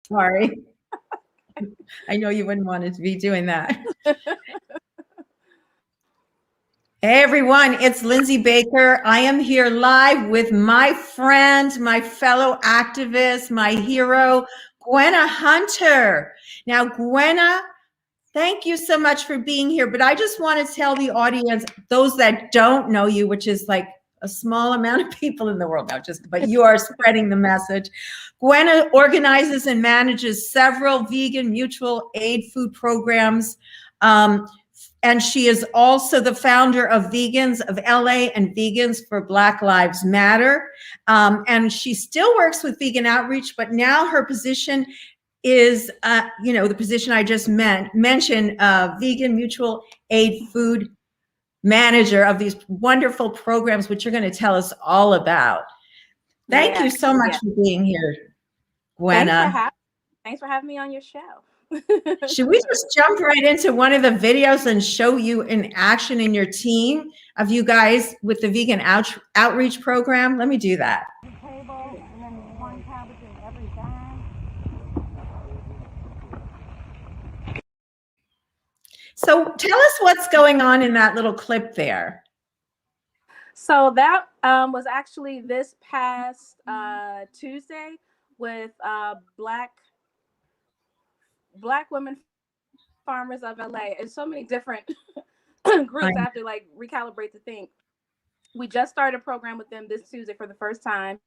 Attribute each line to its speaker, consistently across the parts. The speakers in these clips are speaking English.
Speaker 1: Sorry. I know you wouldn't want to be doing that. Hey everyone, it's Lindsay Baker. I am here live with my friend, my fellow activist, my hero, Gwenna Hunter. Now, Gwenna, thank you so much for being here. But I just want to tell the audience, those that don't know you, which is like a small amount of people in the world now, but you are spreading the message. Gwenna organizes and manages several vegan mutual aid food programs. And she is also the founder of Vegans of LA and Vegans for Black Lives Matter. And she still works with vegan outreach, but now her position is, the position I just mentioned, vegan mutual aid food manager of these wonderful programs, which you're going to tell us all about. Thank you so much for being here, Gwenna.
Speaker 2: Thanks for having me on your show.
Speaker 1: Should we just jump right into one of the videos and show you in action in your team of you guys with the vegan outreach program? Let me do that. So tell us what's going on in that little clip there.
Speaker 2: So that was actually this past Tuesday with Black women farmers of LA, and so many different groups. I have to like recalibrate to think. We just started a program with them this Tuesday for the first time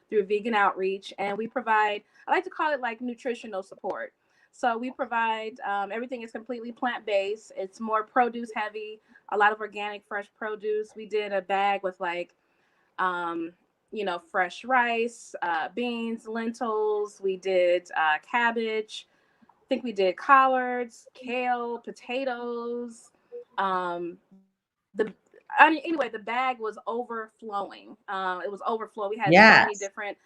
Speaker 2: through vegan outreach, and we provide, I like to call it like nutritional support. So we provide, everything is completely plant-based. It's more produce heavy, a lot of organic, fresh produce. We did a bag with like, fresh rice, beans, lentils. We did cabbage. I think we did collards, kale, potatoes. Anyway, the bag was overflowing. It was overflow. We had so many different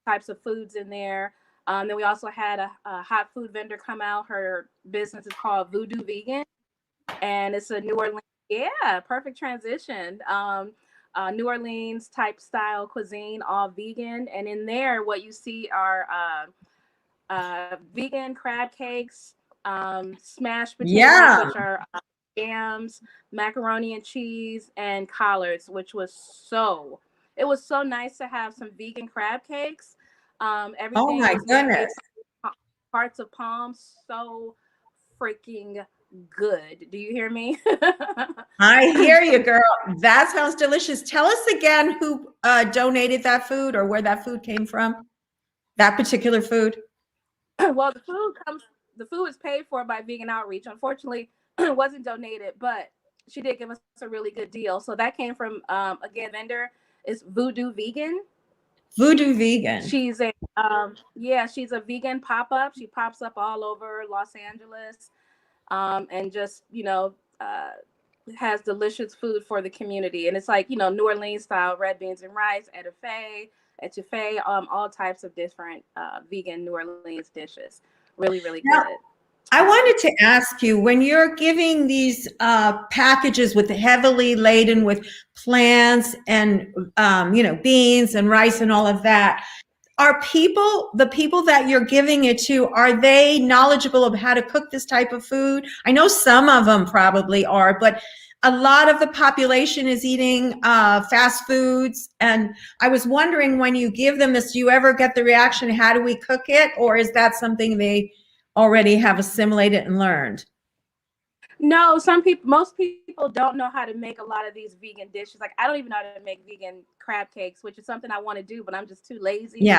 Speaker 2: types of foods in there. Then we also had a hot food vendor come out. Her business is called Voodoo Vegan, and it's a New Orleans. Yeah, perfect transition. New Orleans type style cuisine, all vegan. And in there, what you see are vegan crab cakes, smashed potatoes, which are yams, macaroni and cheese, and collards, which was so nice to have some vegan crab cakes. Everything.
Speaker 1: Oh my goodness.
Speaker 2: Parts of palms, so freaking good. Do you hear me?
Speaker 1: I hear you, girl. That sounds delicious. Tell us again who donated that food or where that food came from. That particular food.
Speaker 2: Well, the food is paid for by Vegan Outreach. Unfortunately, it wasn't donated, but she did give us a really good deal. So that came from, again, vendor is Voodoo Vegan.
Speaker 1: Voodoo Vegan.
Speaker 2: She's a she's a vegan pop-up. She pops up all over Los Angeles, and just has delicious food for the community. And it's like New Orleans style red beans and rice, etouffee, all types of different vegan New Orleans dishes. Really, really good.
Speaker 1: I wanted to ask you, when you're giving these packages with heavily laden with plants and beans and rice and all of that, are the people that you're giving it to, are they knowledgeable of how to cook this type of food? I know some of them probably are, but a lot of the population is eating fast foods. And I was wondering, when you give them this, do you ever get the reaction, how do we cook it? Or is that something they already have assimilated and learned?
Speaker 2: No, most people don't know how to make a lot of these vegan dishes. Like, I don't even know how to make vegan crab cakes, which is something I want to do, but I'm just too lazy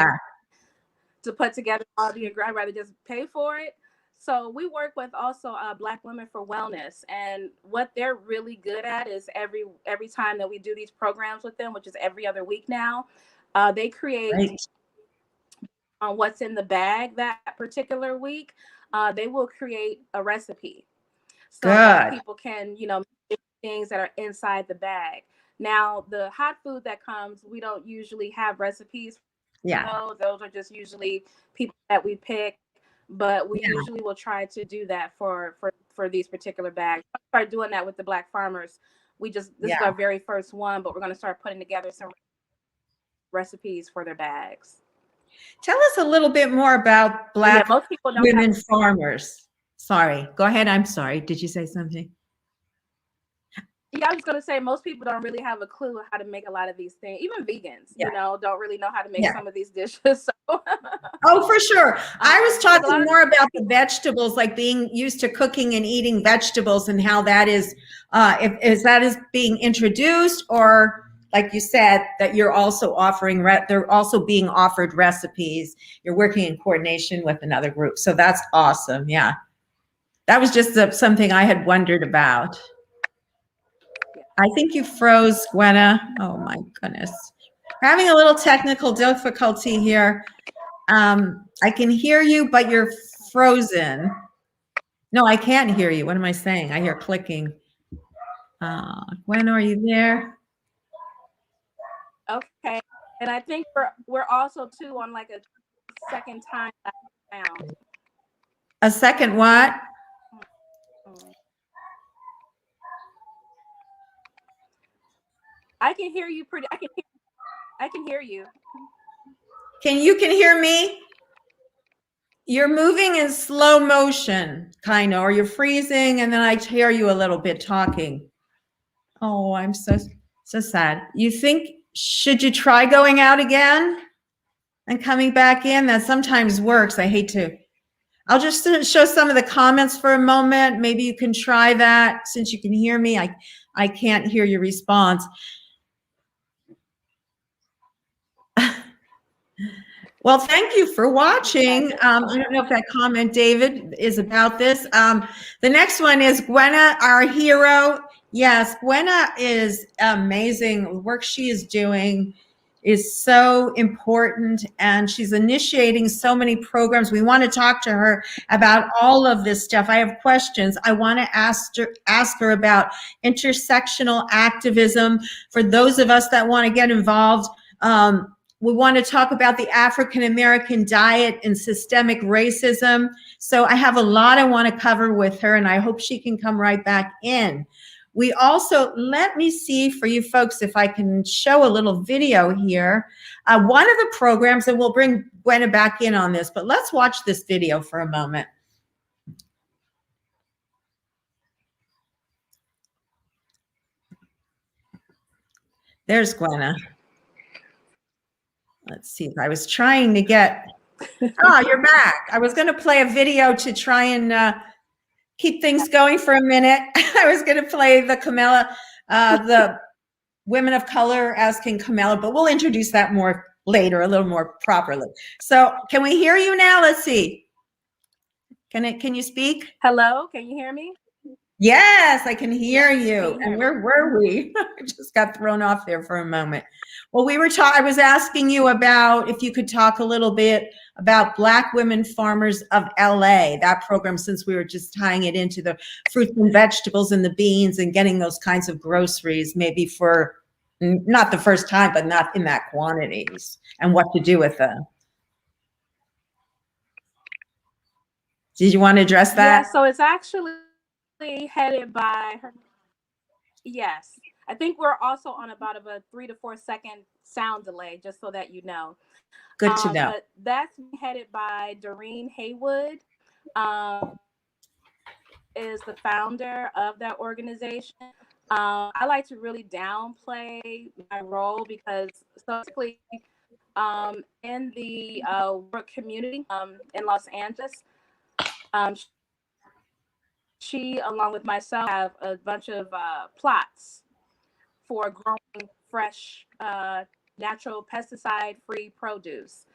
Speaker 2: to put together all the ingredients. I'd rather just pay for it. So we work with also Black Women for Wellness, and what they're really good at is every time that we do these programs with them, which is every other week now, they create on what's in the bag that particular week. They will create a recipe so that people can make things that are inside the bag. Now, the hot food that comes, we don't usually have recipes. Those are just usually people that we pick. But we usually will try to do that for these particular bags. I'll start doing that with the Black farmers. This is our very first one, but we're going to start putting together some recipes for their bags.
Speaker 1: Tell us a little bit more about Black
Speaker 2: most people don't
Speaker 1: women farmers. Sorry, go ahead. I'm sorry. Did you say something?
Speaker 2: Yeah, I was going to say most people don't really have a clue how to make a lot of these things. Even vegans, don't really know how to make some of these dishes. So.
Speaker 1: Oh, for sure. I was talking more about the vegetables, like being used to cooking and eating vegetables, and how that is, if that is being introduced, or like you said, that you're also offering, they're also being offered recipes. You're working in coordination with another group. So that's awesome. Yeah. That was just something I had wondered about. I think you froze, Gwenna. Oh my goodness. We're having a little technical difficulty here. I can hear you, but you're frozen. No, I can't hear you. What am I saying? I hear clicking. Gwen, are you there?
Speaker 2: Okay. And I think we're also too on like a second time sound.
Speaker 1: A second what?
Speaker 2: I can hear you pretty. I can hear you.
Speaker 1: Can you hear me? You're moving in slow motion, kind of, or you're freezing, and then I hear you a little bit talking. Oh, I'm so sad. You think, should you try going out again and coming back in? That sometimes works. I hate to. I'll just show some of the comments for a moment. Maybe you can try that since you can hear me. I can't hear your response. Well, thank you for watching. I don't know if that comment, David, is about this. The next one is Gwenna, our hero. Yes, Gwenna is amazing. The work she is doing is so important, and she's initiating so many programs. We want to talk to her about all of this stuff. I have questions. I want to ask her about intersectional activism for those of us that want to get involved. We want to talk about the African-American diet and systemic racism. So I have a lot I want to cover with her, and I hope she can come right back in. We also, let me see for you folks if I can show a little video here. One of the programs, and we'll bring Gwenna back in on this, but let's watch this video for a moment. There's Gwenna. Let's see if I was trying to get, you're back. I was going to play a video to try and keep things going for a minute. I was going to play the Camilla, the women of color asking Camilla, but we'll introduce that more later, a little more properly. So can we hear you now? Let's see. Can you speak?
Speaker 2: Hello, can you hear me?
Speaker 1: Yes, I can hear you. And where were we? I just got thrown off there for a moment. Well, I was asking you about if you could talk a little bit about Black Women Farmers of LA, that program, since we were just tying it into the fruits and vegetables and the beans and getting those kinds of groceries, maybe for not the first time, but not in that quantities, and what to do with them. Did you want to address that?
Speaker 2: Yeah, so it's actually headed by her. Yes, I think we're also on about a 3 to 4 second sound delay, just so that you know.
Speaker 1: Good to know.
Speaker 2: But that's headed by Doreen Haywood, is the founder of that organization. I like to really downplay my role because basically in the work community in Los Angeles, she, along with myself, have a bunch of plots for growing fresh, natural pesticide-free produce.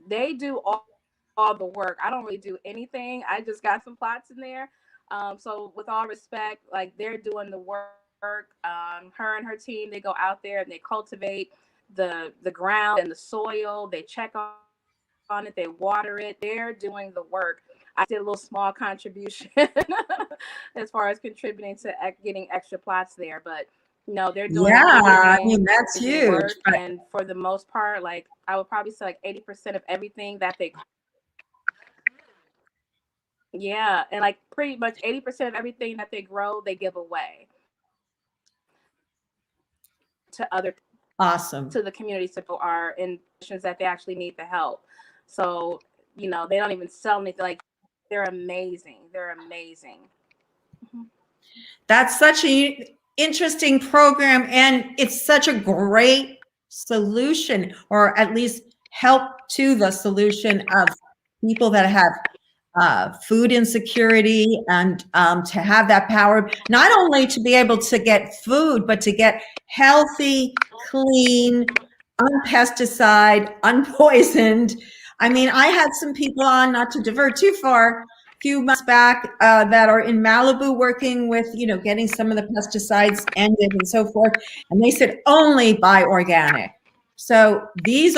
Speaker 2: They do all the work. I don't really do anything. I just got some plots in there. So with all respect, like, they're doing the work. Her and her team, they go out there and they cultivate the ground and the soil. They check on it. They water it. They're doing the work. I did a little small contribution as far as contributing to getting extra plots there, but no, they're doing.
Speaker 1: Yeah, I mean, that's huge.
Speaker 2: Work, and for the most part, like, I would probably say like 80% of everything that they. Yeah, and like pretty much 80% of everything that they grow, they give away to other
Speaker 1: Awesome.
Speaker 2: To the community, people are in positions that they actually need the help. So, you know, they don't even sell anything. Like, they're amazing. They're amazing.
Speaker 1: That's such an interesting program, and it's such a great solution, or at least help to the solution of people that have food insecurity, and to have that power, not only to be able to get food, but to get healthy, clean, unpesticide, unpoisoned. I mean, I had some people on, not to divert too far, a few months back, that are in Malibu working with, you know, getting some of the pesticides ended and so forth. And they said only buy organic. So this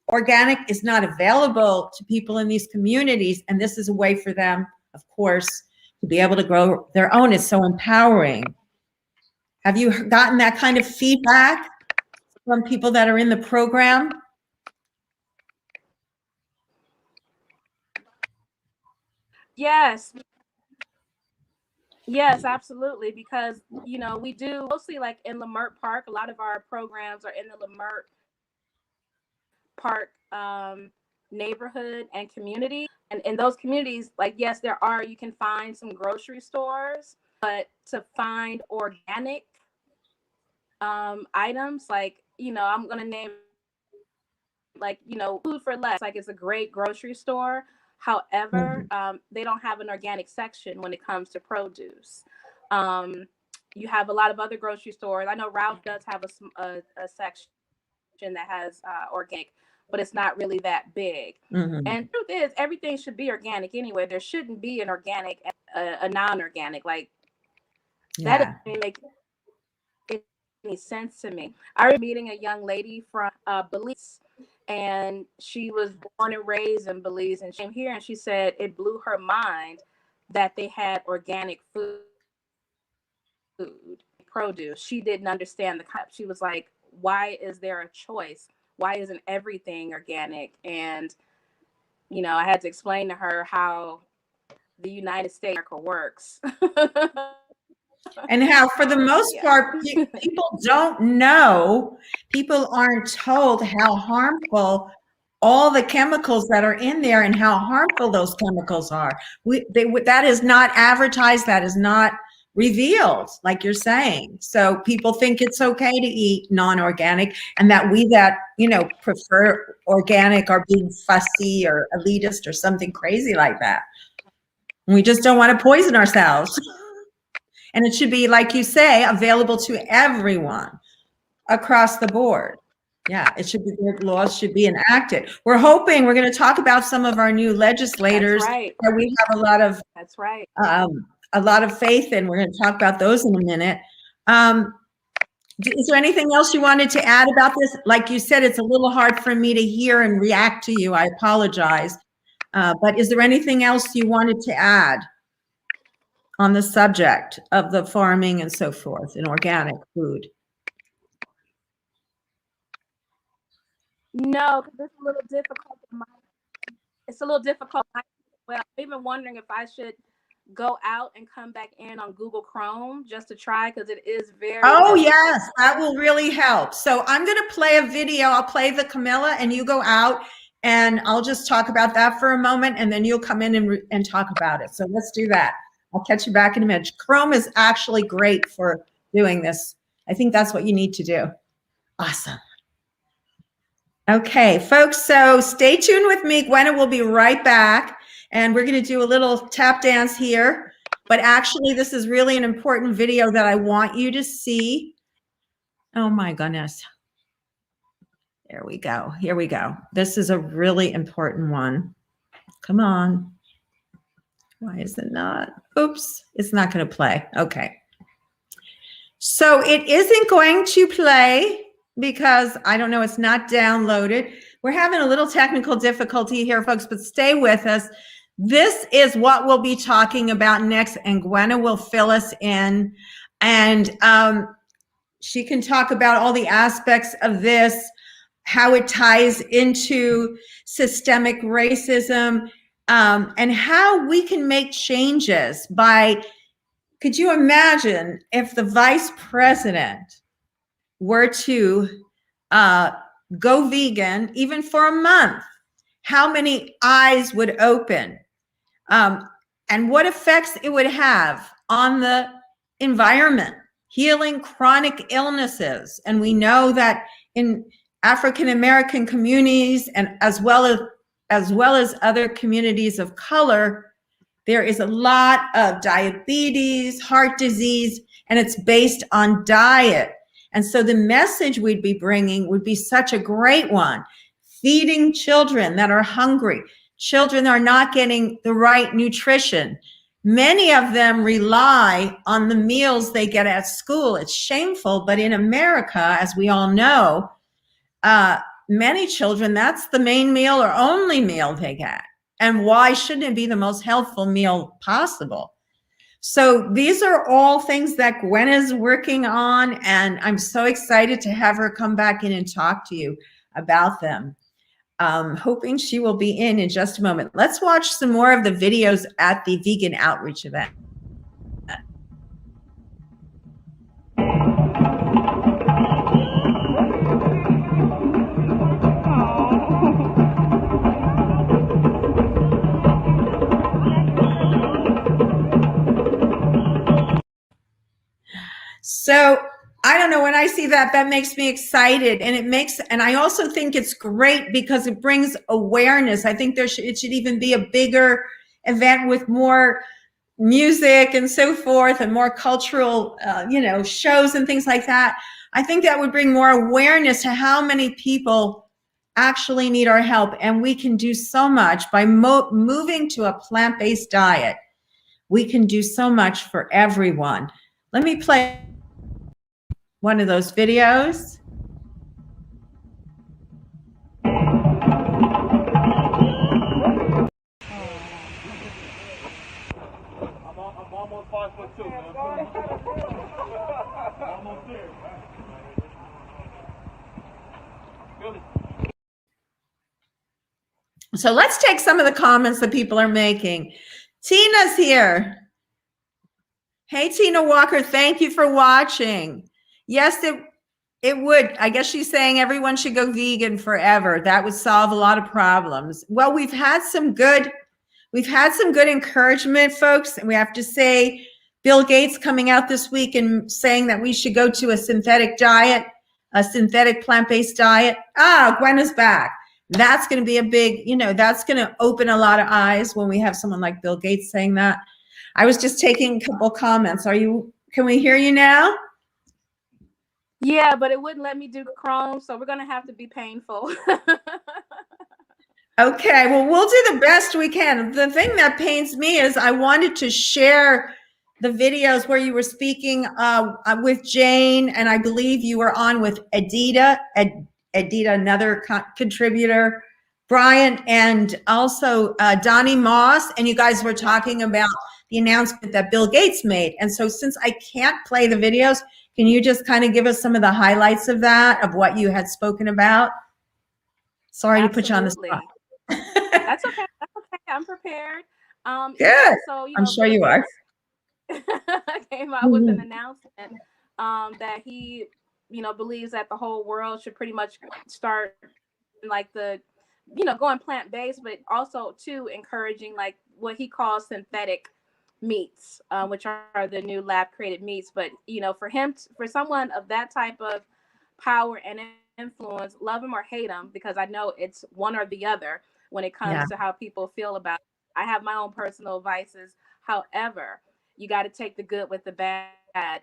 Speaker 1: organic is not available to people in these communities. And this is a way for them, of course, to be able to grow their own. It's so empowering. Have you gotten that kind of feedback from people that are in the program?
Speaker 2: Yes. Yes, absolutely. Because, you know, we do mostly like in Leimert Park. A lot of our programs are in the Leimert Park neighborhood and community. And in those communities, like, yes, you can find some grocery stores, but to find organic items, like, you know, I'm going to name, like, you know, Food for Less, like, it's a great grocery store. However, they don't have an organic section when it comes to produce. You have a lot of other grocery stores. I know Ralph does have a section that has organic, but it's not really that big. And the truth is, everything should be organic anyway. There shouldn't be an organic, a non-organic. Like, that doesn't make any sense to me. I remember meeting a young lady from Belize, and she was born and raised in Belize, and she came here and she said it blew her mind that they had organic food produce. She didn't understand the concept. She was like, why is there a choice? Why isn't everything organic? And, you know, I had to explain to her how the United States works.
Speaker 1: And how, for the most part, people don't know, people aren't told how harmful all the chemicals that are in there and how harmful those chemicals are. That is not advertised, that is not revealed, like you're saying. So people think it's okay to eat non-organic, and that we that, you know, prefer organic are being fussy or elitist or something crazy like that. And we just don't want to poison ourselves. And it should be, like you say, available to everyone across the board. Yeah, it should be, the laws should be enacted. We're hoping, we're going to talk about some of our new legislators that we have a lot of, a lot of faith in. We're going to talk about those in a minute. Is there anything else you wanted to add about this? Like you said, it's a little hard for me to hear and react to you. I apologize. But is there anything else you wanted to add on the subject of the farming and so forth in organic food?
Speaker 2: No, because it's a little difficult. It's a little difficult. Well, I've been wondering if I should go out and come back in on Google Chrome just to try, because it is very difficult.
Speaker 1: Yes, that will really help. So I'm going to play a video. I'll play the Camilla, and you go out, and I'll just talk about that for a moment, and then you'll come in and talk about it. So let's do that. I'll catch you back in a minute. Chrome is actually great for doing this. I think that's what you need to do. Awesome. Okay, folks, so stay tuned with me. Gwenna will be right back, and we're going to do a little tap dance here. But actually, this is really an important video that I want you to see. Oh, my goodness. There we go. Here we go. This is a really important one. Come on. Why is it not? Oops, it's not going to play. Okay. So it isn't going to play because I don't know, it's not downloaded. We're having a little technical difficulty here, folks, but stay with us. This is what we'll be talking about next, and Gwenna will fill us in. And she can talk about all the aspects of this, how it ties into systemic racism, and how we can make changes by, could you imagine if the vice president were to go vegan, even for a month, how many eyes would open, and what effects it would have on the environment, healing chronic illnesses. And we know that in African American communities, and as well as other communities of color, there is a lot of diabetes, heart disease, and it's based on diet. And so the message we'd be bringing would be such a great one. Feeding children that are hungry. Children are not getting the right nutrition. Many of them rely on the meals they get at school. It's shameful, but in America, as we all know, many children, that's the main meal or only meal they get. And why shouldn't it be the most healthful meal possible? So these are all things that Gwen is working on, and I'm so excited to have her come back in and talk to you about them. Hoping she will be in just a moment. Let's watch some more of the videos at the vegan outreach event. So I don't know, when I see that, that makes me excited, and I also think it's great because it brings awareness. I think it should even be a bigger event with more music and so forth, and more cultural, shows and things like that. I think that would bring more awareness to how many people actually need our help, and we can do so much by moving to a plant-based diet. We can do so much for everyone. Let me play one of those videos.
Speaker 3: I'm almost 5'2", man. Almost there.
Speaker 1: So let's take some of the comments that people are making. Tina's here. Hey, Tina Walker, thank you for watching. Yes, it would. I guess she's saying everyone should go vegan forever. That would solve a lot of problems. Well, we've had some good encouragement, folks. And we have to say, Bill Gates coming out this week and saying that we should go to a synthetic diet, a synthetic plant-based diet. Gwenna's back. That's going to be a big, that's going to open a lot of eyes when we have someone like Bill Gates saying that. I was just taking a couple comments. Can we hear you now?
Speaker 2: Yeah, but it wouldn't let me do Chrome, so we're going to have to be painful.
Speaker 1: Okay, well, we'll do the best we can. The thing that pains me is I wanted to share the videos where you were speaking with Jane, and I believe you were on with Adita, another contributor, Brian, and also Donnie Moss, and you guys were talking about the announcement that Bill Gates made. And so since I can't play the videos, can you just kind of give us some of the highlights of that, of what you had spoken about? Sorry to put you on the spot.
Speaker 2: That's okay. That's okay. I'm prepared.
Speaker 1: Good.
Speaker 2: Yeah, so,
Speaker 1: I'm sure you are.
Speaker 2: Came out with an announcement that he, believes that the whole world should pretty much start like going plant-based, but also too encouraging like what he calls synthetic meats, which are the new lab-created meats. But for someone of that type of power and influence, love him or hate him, because I know it's one or the other when it comes to how people feel about it. I have my own personal vices. However, you got to take the good with the bad.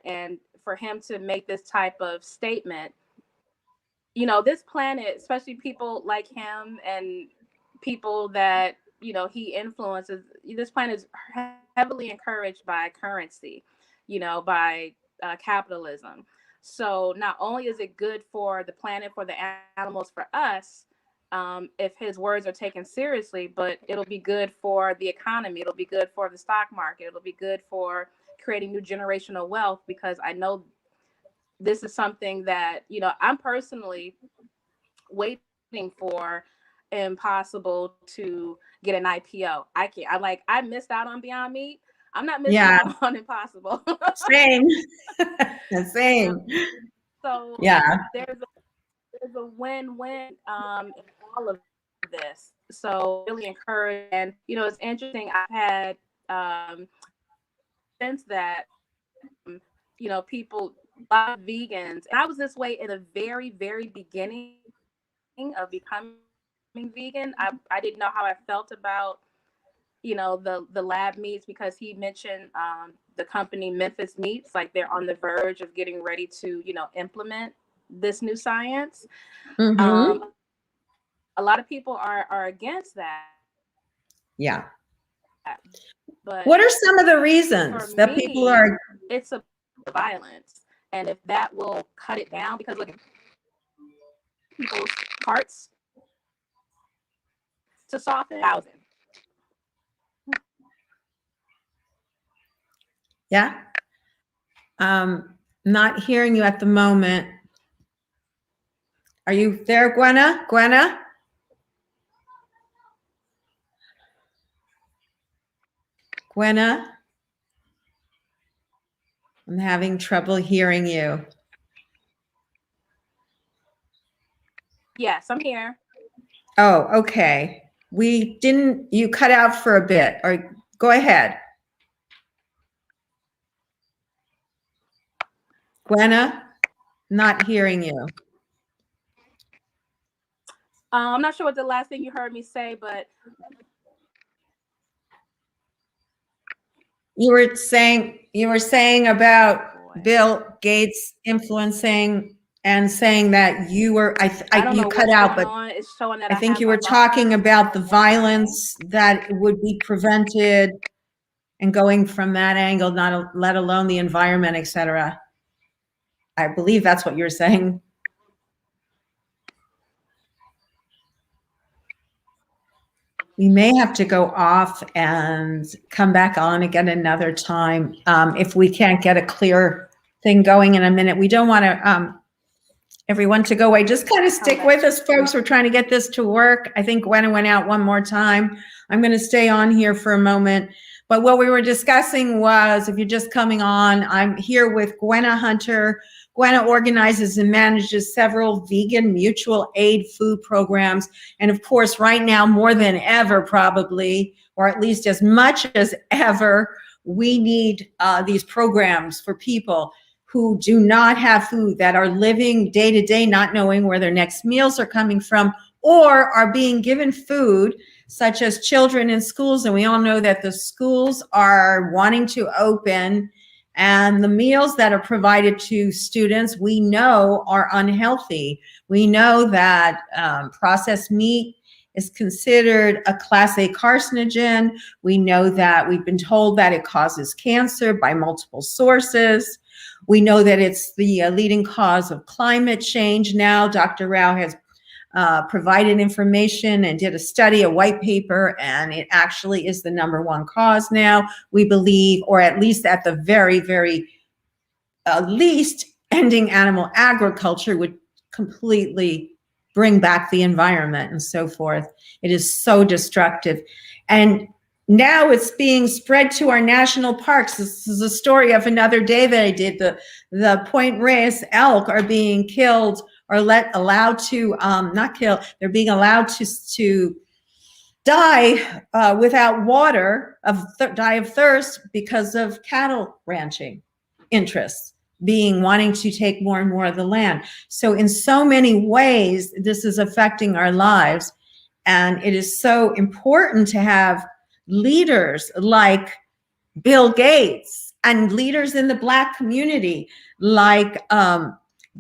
Speaker 2: And for him to make this type of statement, this planet, especially people like him and people that, he influences, this planet is heavily encouraged by currency, by capitalism. So not only is it good for the planet, for the animals, for us, if his words are taken seriously, but it'll be good for the economy. It'll be good for the stock market. It'll be good for creating new generational wealth, because I know this is something that, I'm personally waiting for impossible to get an IPO. I missed out on Beyond Meat. I'm not missing out on Impossible.
Speaker 1: Same. Same.
Speaker 2: So
Speaker 1: Yeah.
Speaker 2: there's a win-win in all of this. So really encouraged, and it's interesting. I've had since that people, a lot of vegans, and I was this way in the very, very beginning of becoming vegan. I didn't know how I felt about the lab meats, because he mentioned the company Memphis Meats, like they're on the verge of getting ready to implement this new science.
Speaker 1: Mm-hmm.
Speaker 2: A lot of people are against that.
Speaker 1: Yeah.
Speaker 2: But
Speaker 1: what are some of the reasons that people are?
Speaker 2: It's a violence, and if that will cut it down, because look, people's hearts to soften.
Speaker 1: Yeah. Not hearing you at the moment. Are you there, Gwenna? Gwenna? Gwenna? I'm having trouble hearing you.
Speaker 2: Yes, I'm here.
Speaker 1: Oh, okay. You cut out for a bit, or go ahead. Gwenna, not hearing you.
Speaker 2: I'm not sure what the last thing you heard me say, but
Speaker 1: you were saying about Bill Gates influencing and saying that you were, you cut out, but
Speaker 2: it's showing that
Speaker 1: I think you were talking about the violence that would be prevented and going from that angle, not let alone the environment, etc. I believe that's what you're saying. We may have to go off and come back on again another time if we can't get a clear thing going in a minute. We don't want to everyone to go away. Just kind of stick with us, folks. We're trying to get this to work. I think Gwenna went out one more time. I'm going to stay on here for a moment. But what we were discussing was, if you're just coming on, I'm here with Gwenna Hunter. Gwenna organizes and manages several vegan mutual aid food programs. And of course, right now, more than ever, probably, or at least as much as ever, we need these programs for people who do not have food, that are living day to day, not knowing where their next meals are coming from, or are being given food, such as children in schools. And we all know that the schools are wanting to open, and the meals that are provided to students, we know, are unhealthy. We know that processed meat is considered a Class A carcinogen. We know that we've been told that it causes cancer by multiple sources. We know that it's the leading cause of climate change now. Dr. Rao has provided information and did a study, a white paper, and it actually is the #1 cause now, we believe, or at least at the very, very least, ending animal agriculture would completely bring back the environment and so forth. It is so destructive. And now it's being spread to our national parks. This is a story of another day that I did. The Point Reyes elk are being killed, or allowed to, not kill, they're being allowed to die without water, die of thirst, because of cattle ranching interests wanting to take more and more of the land. So in so many ways, this is affecting our lives. And it is so important to have leaders like Bill Gates and leaders in the Black community like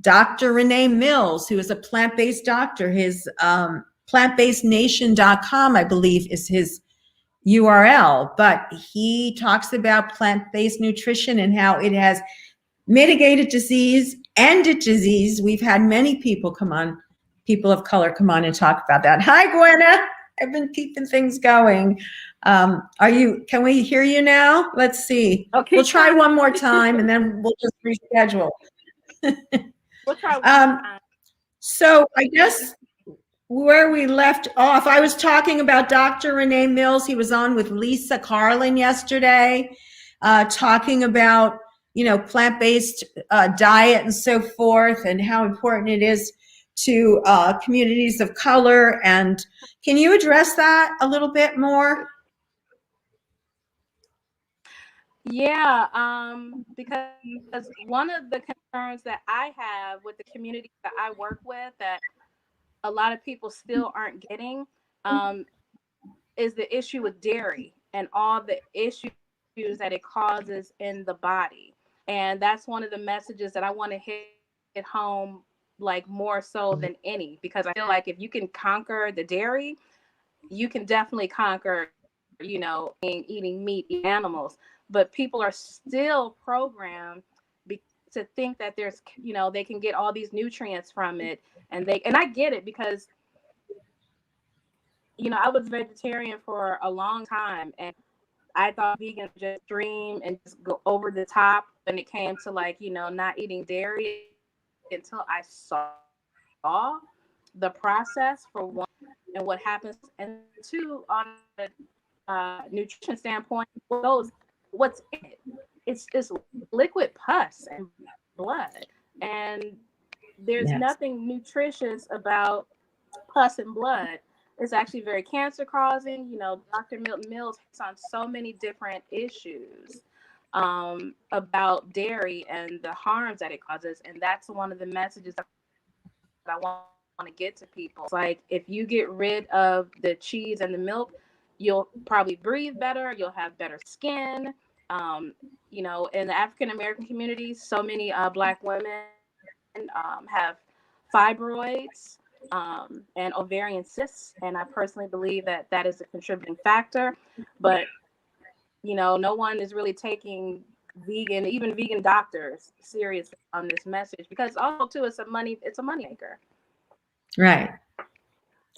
Speaker 1: Dr. Renee Mills, who is a plant-based doctor. His plantbasednation.com, I believe, is his URL. But he talks about plant-based nutrition and how it has mitigated disease, ended disease. We've had many people people of color come on and talk about that. Hi, Gwenna. I've been keeping things going. Can we hear you now? Let's see.
Speaker 2: Okay.
Speaker 1: We'll try one more time and then we'll just reschedule.
Speaker 2: We'll try one more time.
Speaker 1: So I guess where we left off, I was talking about Dr. Renee Mills. He was on with Lisa Carlin yesterday, talking about, plant-based diet and so forth, and how important it is to communities of color. And can you address that a little bit more?
Speaker 2: Yeah, because one of the concerns that I have with the community that I work with that a lot of people still aren't getting is the issue with dairy and all the issues that it causes in the body. And that's one of the messages that I want to hit home, like more so than any, because I feel like if you can conquer the dairy, you can definitely conquer, eating meat, eating animals. But people are still programmed to think that there's, they can get all these nutrients from it. And I get it, because I was vegetarian for a long time, and I thought vegan was just extreme and just go over the top when it came to not eating dairy, until I saw the process, for one, and what happens, and two, on a nutrition standpoint, what's in it. It's just liquid pus and blood, and there's nothing nutritious about pus and blood. It's actually very cancer causing. Dr. Milton Mills hits on so many different issues about dairy and the harms that it causes. And that's one of the messages that I want to get to people. It's like, if you get rid of the cheese and the milk, you'll probably breathe better. You'll have better skin. In the African American community, so many Black women have fibroids and ovarian cysts, and I personally believe that is a contributing factor. But no one is really taking even vegan doctors serious on this message, because also too, it's a money maker.
Speaker 1: Right.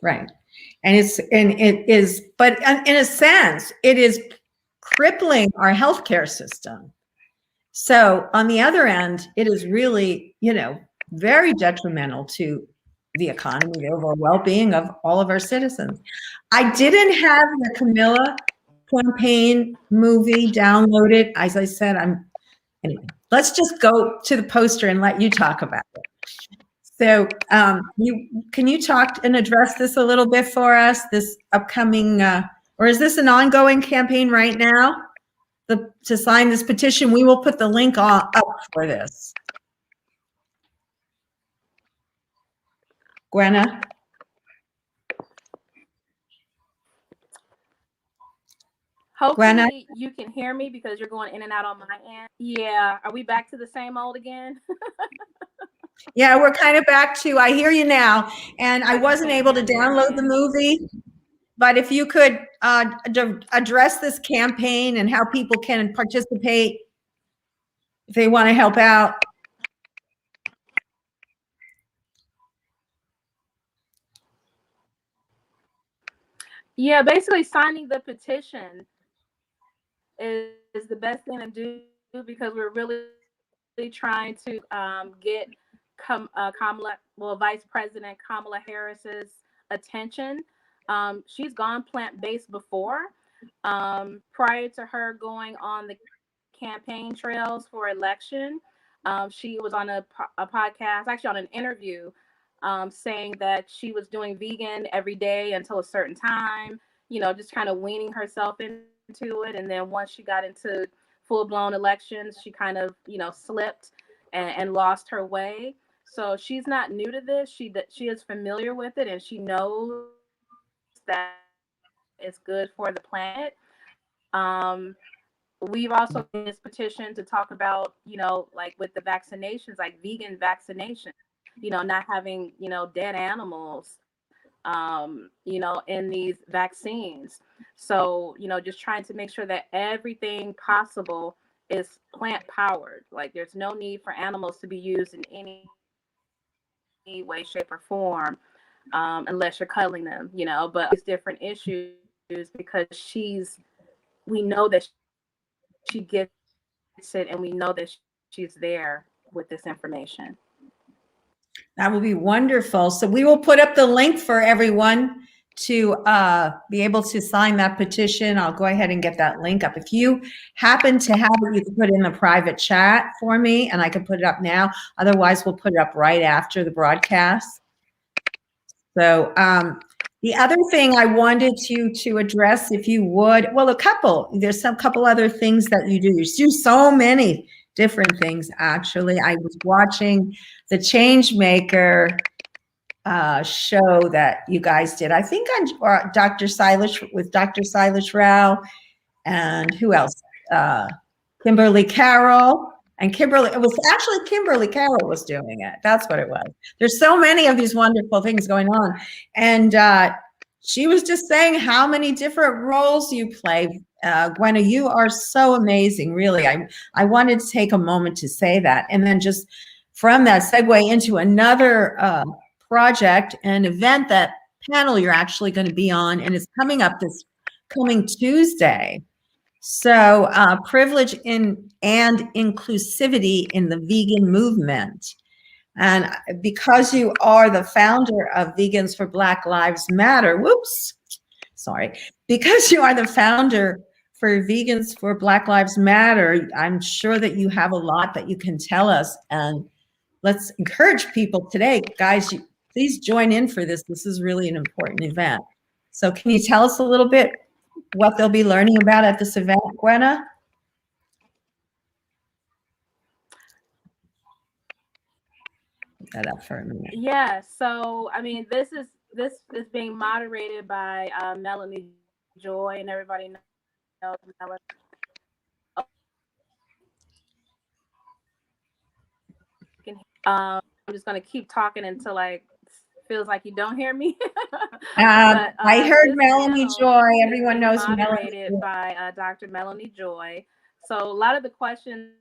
Speaker 1: And it is, but in a sense, it is crippling our healthcare system. So on the other end, it is really, very detrimental to the economy, the overall well-being of all of our citizens. I didn't have the Camilla campaign movie downloaded. As I said, anyway, let's just go to the poster and let you talk about it. So can you talk and address this a little bit for us, this upcoming, or is this an ongoing campaign right now? To sign this petition, we will put the link up for this. Gwenna?
Speaker 2: Hopefully
Speaker 1: Gwenna?
Speaker 2: You can hear me, because you're going in and out on my end. Yeah, are we back to the same old again?
Speaker 1: Yeah, we're kind of back to, I hear you now. And I wasn't able to download the movie, but if you could address this campaign and how people can participate if they want to help out.
Speaker 2: Yeah, basically signing the petition is the best thing to do, because we're really trying to get Vice President Kamala Harris's attention. She's gone plant-based before, prior to her going on the campaign trails for election. She was on a podcast, actually on an interview, saying that she was doing vegan every day until a certain time, just kind of weaning herself into it. And then once she got into full-blown elections, she kind of, slipped and lost her way. So she's not new to this. She is familiar with it, and she knows that it's good for the planet. We've also in this petition to talk about, like with the vaccinations, like vegan vaccinations, not having, dead animals, in these vaccines. So, just trying to make sure that everything possible is plant powered. Like, there's no need for animals to be used in any way, shape, or form, unless you're cuddling them, but it's different issues, because we know that she gets it, and we know that she's there with this information.
Speaker 1: That will be wonderful. So we will put up the link for everyone to be able to sign that petition, I'll go ahead and get that link up. If you happen to have it, you can put it in the private chat for me, and I can put it up now. Otherwise, we'll put it up right after the broadcast. So the other thing I wanted you to address, if you would, well, there's some couple other things that you do. You do so many different things, actually. I was watching the Changemaker show that you guys did. I think on Dr. Silas Rao, and who else? Kimberly Carroll. And it was actually Kimberly Carroll was doing it. That's what it was. There's so many of these wonderful things going on. And she was just saying how many different roles you play. Gwenna, you are so amazing, really. I wanted to take a moment to say that. And then just from that segue into another project, an event, that panel you're actually going to be on, and it's coming up this coming Tuesday. So privilege and inclusivity in the vegan movement. And because you are the founder of Vegans for Black Lives Matter, because you are the founder for Vegans for Black Lives Matter, I'm sure that you have a lot that you can tell us. And let's encourage people today, guys, please join in for this. This is really an important event. So can you tell us a little bit what they'll be learning about at this event, Gwenna? Put that up for a minute.
Speaker 2: Yeah, so I mean, this is being moderated by Melanie Joy, and everybody knows Melanie. I'm just gonna keep talking until feels like you don't hear me.
Speaker 1: But, I heard Melanie Joy. Everyone knows
Speaker 2: moderated by Dr. Melanie Joy. So a lot of the questions,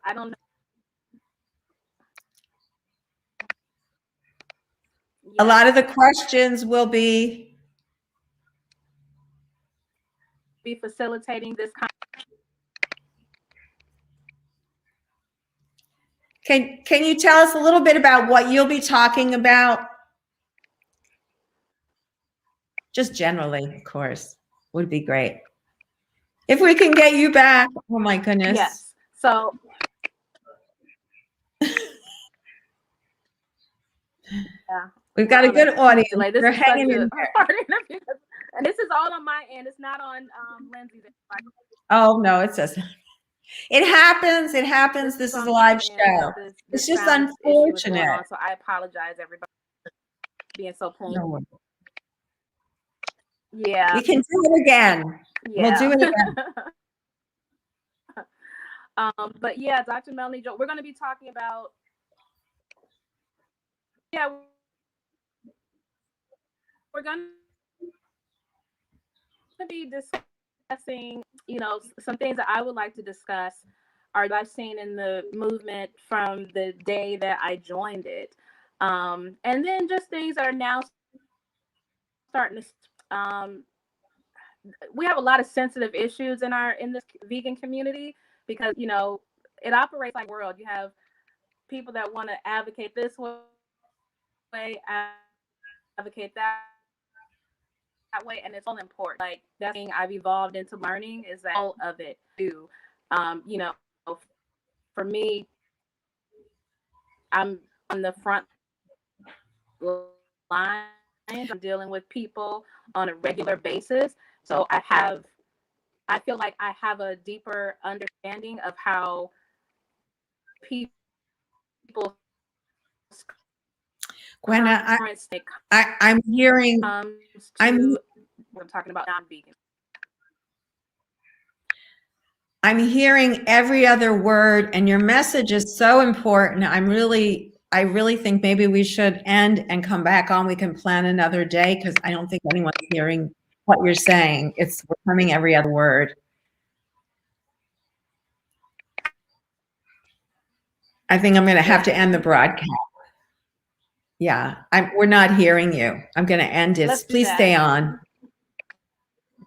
Speaker 2: I don't know.
Speaker 1: A lot of the questions will be
Speaker 2: facilitating this kind.
Speaker 1: Can you tell us a little bit about what you'll be talking about? Just generally, of course, would be great. If we can get you back. Oh my goodness.
Speaker 2: Yes. So yeah.
Speaker 1: We've got a good audience.
Speaker 2: They're hanging in there. And this is all on my end. It's not on Lindsay's.
Speaker 1: Oh no, it says it happens. It happens. This is a live show. It's just unfortunate.
Speaker 2: So I apologize, everybody, for being so painful.
Speaker 1: No.
Speaker 2: Yeah.
Speaker 1: We can do it again.
Speaker 2: Yeah.
Speaker 1: We'll do it again.
Speaker 2: But yeah, Dr. Melanie Joy, we're going to be talking about, we're going to be discussing, some things that I would like to discuss are that I've seen in the movement from the day that I joined it. And then just things that are now starting to, we have a lot of sensitive issues in this vegan community because, it operates like world. You have people that want to advocate this way, advocate that way, and it's all important. Like that thing I've evolved into learning is that all of it too. For me, I'm on the front line. I'm dealing with people on a regular basis, so I feel like I have a deeper understanding of how people.
Speaker 1: Gwenna, I'm hearing.
Speaker 2: We're talking about non-vegan.
Speaker 1: I'm hearing every other word, and your message is so important. I really think maybe we should end and come back on. We can plan another day because I don't think anyone's hearing what you're saying. We're coming every other word. I think I'm going to have to end the broadcast. Yeah, we're not hearing you. I'm going to end it. Please stay on.